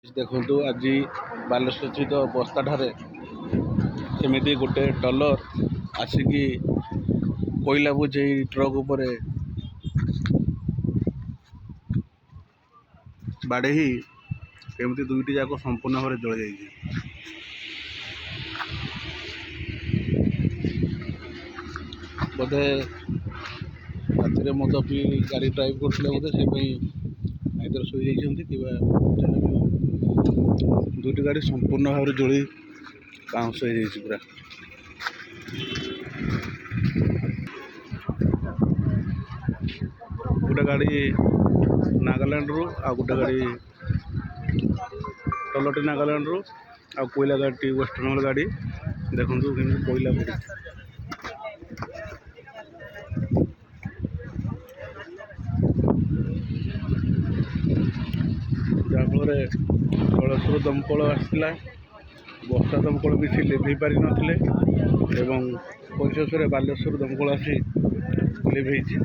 ଦେଖନ୍ତୁ ଆଜି ବାଲେଶ୍ୱର ସ୍ଥିତ ବସ୍ତାଠାରେ ସେମିତି ଗୋଟେ ଟଲର ଆସିକି କୋଇଲା ବୋଝେଇ ଟ୍ରକ୍ ଉପରେ ବାଡ଼େଇ କେମିତି ଦୁଇଟି ଯାକ ସମ୍ପୂର୍ଣ୍ଣ ଭାବରେ ଜଳିଯାଇଛି। ବୋଧେ ରାତିରେ ମଦ ପିଇ ଗାଡ଼ି ଡ୍ରାଇଭ୍ କରୁଥିଲେ ବୋଧେ ସେପାଇଁ ଆଇଦର ଶୋଇଯାଇଛନ୍ତି କିମ୍ବା ଦୁଇଟି ଗାଡ଼ି ସମ୍ପୂର୍ଣ୍ଣ ଭାବରେ ଜଳି ପାଉଁଶ ହେଇଯାଇଛି ପୁରା। ଗୋଟେ ଗାଡ଼ି ନାଗାଲ୍ୟାଣ୍ଡରୁ ଆଉ ଗୋଟେ ଗାଡ଼ି ଟଲରଟି ନାଗାଲ୍ୟାଣ୍ଡରୁ ଆଉ କୋଇଲା ଗାଡ଼ିଟି ୱେଷ୍ଟବେଙ୍ଗଲ ଗାଡ଼ି। ଦେଖନ୍ତୁ କେମିତି କୋଇଲା ପଡ଼ିଛି। ଯାହାଫଳରେ ଜଳେଶ୍ୱର ଦମକଳ ଆସିଥିଲା, ବସ୍ତା ଦମକଳ ବି ସେ ଲିଭେଇ ପାରିନଥିଲେ ଏବଂ ପରିଶେଷରେ ବାଲେଶ୍ୱର ଦମକଳ ଆସି ଲିଭେଇଛି।